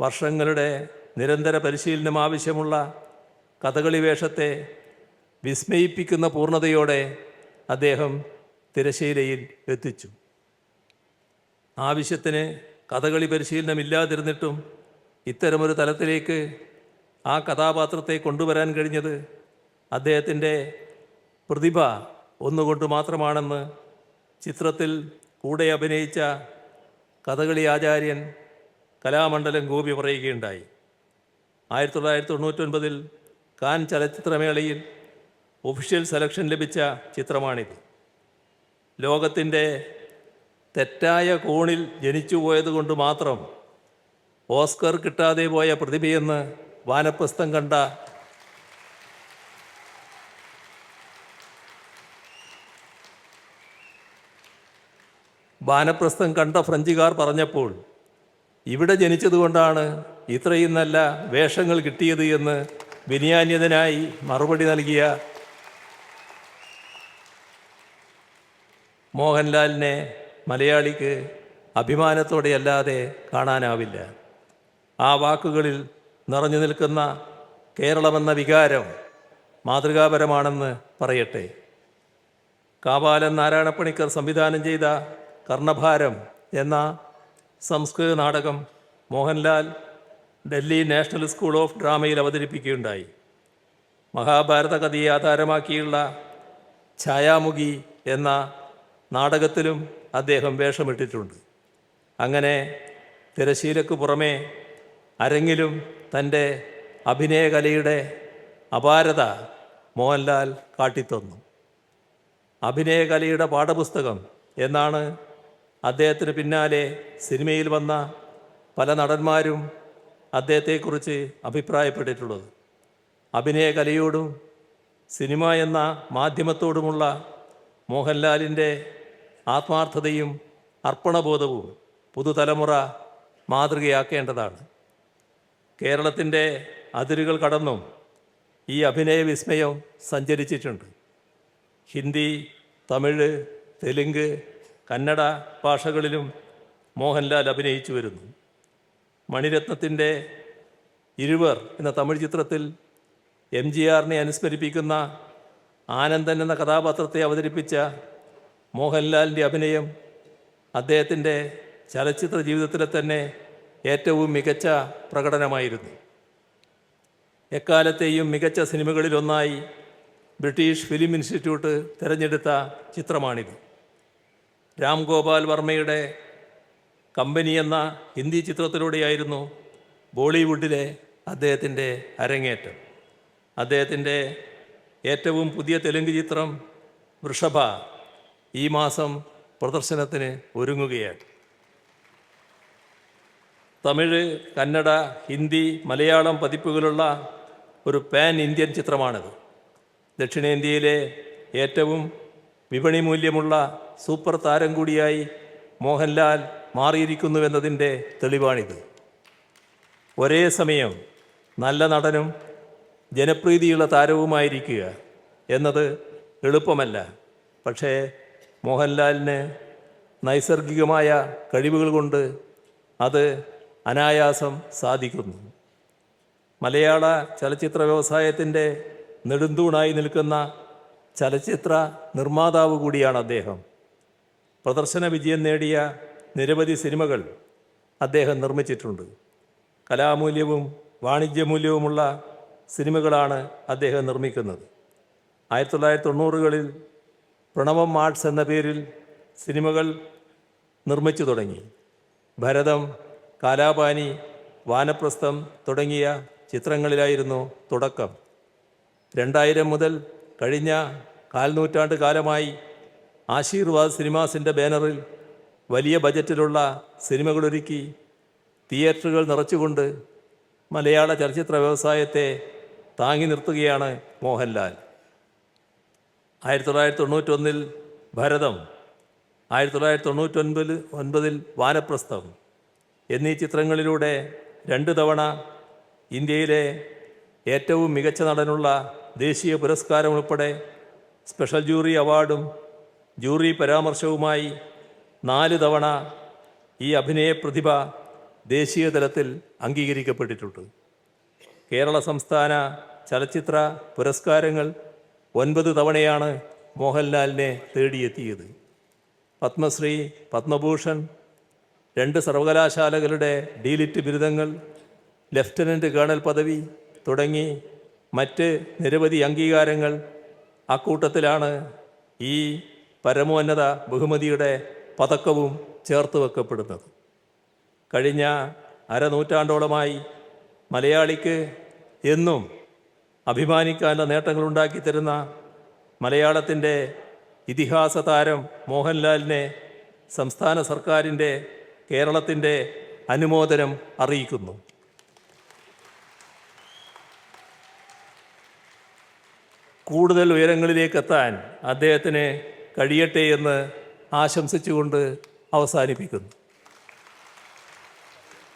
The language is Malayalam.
വർഷങ്ങളുടെ നിരന്തര പരിശീലനം ആവശ്യമുള്ള കഥകളി വേഷത്തെ വിസ്മയിപ്പിക്കുന്ന പൂർണ്ണതയോടെ അദ്ദേഹം തിരശ്ശീലയിൽ എത്തിച്ചു. ആവശ്യത്തിന് കഥകളി പരിശീലനമില്ലാതിരുന്നിട്ടും ഇത്തരമൊരു തലത്തിലേക്ക് ആ കഥാപാത്രത്തെ കൊണ്ടുവരാൻ കഴിഞ്ഞത് അദ്ദേഹത്തിൻ്റെ പ്രതിഭ ഒന്നുകൊണ്ട് മാത്രമാണെന്ന് ചിത്രത്തിൽ കൂടെ അഭിനയിച്ച കഥകളി ആചാര്യൻ കലാമണ്ഡലം ഗോപി പറയുകയുണ്ടായി. 1999 കാൻ ചലച്ചിത്രമേളയിൽ ഒഫീഷ്യൽ സെലക്ഷൻ ലഭിച്ച ചിത്രമാണിത്. ലോകത്തിൻ്റെ തെറ്റായ കോണിൽ ജനിച്ചു പോയതുകൊണ്ട് മാത്രം ഓസ്കർ കിട്ടാതെ പോയ പ്രതിഭയെന്ന് വാനപ്രസ്ഥം കണ്ട ഫ്രഞ്ചുകാർ പറഞ്ഞപ്പോൾ ഇവിടെ ജനിച്ചതുകൊണ്ടാണ് ഇത്രയും നല്ല വേഷങ്ങൾ കിട്ടിയത് എന്ന് വിനയാന്യതനായി മറുപടി നൽകിയ മോഹൻലാലിനെ മലയാളിക്ക് അഭിമാനത്തോടെയല്ലാതെ കാണാനാവില്ല. ആ വാക്കുകളിൽ നിറഞ്ഞു നിൽക്കുന്ന കേരളമെന്ന വികാരം മാതൃകാപരമാണെന്ന് പറയട്ടെ. കാവാലൻ നാരായണപ്പണിക്കർ സംവിധാനം ചെയ്ത കർണഭാരം എന്ന സംസ്കൃത നാടകം Mohanlal Delhi national school of ഡ്രാമയിൽ അവതരിപ്പിക്കുകയുണ്ടായി. മഹാഭാരത കഥയെ ആധാരമാക്കിയുള്ള ഛായാമുഖി എന്ന നാടകത്തിലും അദ്ദേഹം വേഷമിട്ടിട്ടുണ്ട്. അങ്ങനെ തിരശ്ശീലയ്ക്ക് പുറമെ അരങ്ങിലും തൻ്റെ അഭിനയകലയുടെ അപാരത മോഹൻലാൽ കാട്ടിത്തന്നു. അഭിനയകലയുടെ പാഠപുസ്തകം എന്നാണ് അദ്ദേഹത്തിന് പിന്നാലെ സിനിമയിൽ വന്ന പല നടന്മാരും അദ്ദേഹത്തെക്കുറിച്ച് അഭിപ്രായപ്പെട്ടിട്ടുള്ളത്. അഭിനയകലയോടും സിനിമ എന്ന മാധ്യമത്തോടുമുള്ള മോഹൻലാലിൻ്റെ ആത്മാർത്ഥതയും അർപ്പണബോധവും പുതുതലമുറ മാതൃകയാക്കേണ്ടതാണ്. കേരളത്തിൻ്റെ അതിരുകൾ കടന്നും ഈ അഭിനയ വിസ്മയം സഞ്ചരിച്ചിട്ടുണ്ട്. ഹിന്ദി, തമിഴ്, തെലുങ്ക്, കന്നഡ ഭാഷകളിലും മോഹൻലാൽ അഭിനയിച്ചു വരുന്നു. മണിരത്നത്തിൻ്റെ ഇരുവർ എന്ന തമിഴ് ചിത്രത്തിൽ MGRനെ അനുസ്മരിപ്പിക്കുന്ന ആനന്ദൻ എന്ന കഥാപാത്രത്തെ അവതരിപ്പിച്ച മോഹൻലാലിൻ്റെ അഭിനയം അദ്ദേഹത്തിൻ്റെ ചലച്ചിത്ര ജീവിതത്തിലെ തന്നെ ഏറ്റവും മികച്ച പ്രകടനമായിരുന്നു. എക്കാലത്തെയും മികച്ച സിനിമകളിലൊന്നായി ബ്രിട്ടീഷ് ഫിലിം ഇൻസ്റ്റിറ്റ്യൂട്ട് തിരഞ്ഞെടുത്ത ചിത്രമാണിത്. രാം ഗോപാൽ വർമ്മയുടെ കമ്പനി എന്ന ഹിന്ദി ചിത്രത്തിലൂടെയായിരുന്നു ബോളിവുഡിലെ അദ്ദേഹത്തിൻ്റെ അരങ്ങേറ്റം. അദ്ദേഹത്തിൻ്റെ ഏറ്റവും പുതിയ തെലുങ്ക് ചിത്രം വൃഷഭ ഈ മാസം പ്രദർശനത്തിന് ഒരുങ്ങുകയാണ്. തമിഴ്, കന്നഡ, ഹിന്ദി, മലയാളം പതിപ്പുകളുള്ള ഒരു പാൻ ഇന്ത്യൻ ചിത്രമാണിത്. ദക്ഷിണേന്ത്യയിലെ ഏറ്റവും വിപണി മൂല്യമുള്ള സൂപ്പർ താരം കൂടിയായി മോഹൻലാൽ മാറിയിരിക്കുന്നുവെന്നതിൻ്റെ തെളിവാണിത്. ഒരേ സമയം നല്ല നടനും ജനപ്രീതിയുള്ള താരവുമായിരിക്കുക എന്നത് എളുപ്പമല്ല. പക്ഷേ മോഹൻലാലിന് നൈസർഗികമായ കഴിവുകൾ കൊണ്ട് അത് അനായാസം സാധിക്കുന്നു. മലയാള ചലച്ചിത്ര വ്യവസായത്തിൻ്റെ നെടുന്തൂണായി നിൽക്കുന്ന ചലച്ചിത്ര നിർമ്മാതാവ് കൂടിയാണ് അദ്ദേഹം. പ്രദർശന വിജയം നേടിയ നിരവധി സിനിമകൾ അദ്ദേഹം നിർമ്മിച്ചിട്ടുണ്ട്. കലാമൂല്യവും വാണിജ്യമൂല്യവുമുള്ള സിനിമകളാണ് അദ്ദേഹം നിർമ്മിക്കുന്നത്. 1990കളിൽ പ്രണവം ആർട്സ് എന്ന പേരിൽ സിനിമകൾ നിർമ്മിച്ചു തുടങ്ങി. ഭരതം, കാലാപാനി, വാനപ്രസ്ഥം തുടങ്ങിയ ചിത്രങ്ങളിലായിരുന്നു തുടക്കം. 2000 മുതൽ കഴിഞ്ഞ കാൽനൂറ്റാണ്ട് കാലമായി ആശീർവാദ് സിനിമാസിൻ്റെ ബാനറിൽ വലിയ ബജറ്റിലുള്ള സിനിമകളൊരുക്കി തിയേറ്ററുകൾ നിറച്ചുകൊണ്ട് മലയാള ചലച്ചിത്ര വ്യവസായത്തെ താങ്ങി നിർത്തുകയാണ് മോഹൻലാൽ. 1991 ഭരതം, 1999 വാനപ്രസ്ഥം എന്നീ ചിത്രങ്ങളിലൂടെ 2 തവണ ഇന്ത്യയിലെ ഏറ്റവും മികച്ച നടനുള്ള ദേശീയ പുരസ്കാരം ഉൾപ്പെടെ സ്പെഷ്യൽ ജൂറി അവാർഡും ജൂറി പരാമർശവുമായി 4 തവണ ഈ അഭിനയ പ്രതിഭ ദേശീയ തലത്തിൽ അംഗീകരിക്കപ്പെട്ടിട്ടുണ്ട്. കേരള സംസ്ഥാന ചലച്ചിത്ര പുരസ്കാരങ്ങൾ 9 തവണയാണ് മോഹൻലാലിനെ തേടിയെത്തിയത്. പത്മശ്രീ, പത്മഭൂഷൺ, 2 സർവകലാശാലകളുടെ ഡീലിറ്റ് ബിരുദങ്ങൾ, ലഫ്റ്റനൻ്റ് കേണൽ പദവി തുടങ്ങി മറ്റ് നിരവധി അംഗീകാരങ്ങൾ. അക്കൂട്ടത്തിലാണ് ഈ പരമോന്നത ബഹുമതിയുടെ പതക്കവും ചേർത്ത് വെക്കപ്പെടുന്നത്. കഴിഞ്ഞ അരനൂറ്റാണ്ടോളമായി മലയാളിക്ക് എന്നും അഭിമാനിക്കാനുള്ള നേട്ടങ്ങളുണ്ടാക്കി തരുന്ന മലയാളത്തിൻ്റെ ഇതിഹാസ താരം മോഹൻലാലിനെ സംസ്ഥാന സർക്കാരിൻ്റെ കേരളത്തിൻ്റെ അനുമോദനം അറിയിക്കുന്നു. കൂടുതൽ ഉയരങ്ങളിലേക്കെത്താൻ അദ്ദേഹത്തിന് കഴിയട്ടെ എന്ന് ആശംസിച്ചുകൊണ്ട് അവസാനിപ്പിക്കുന്നു.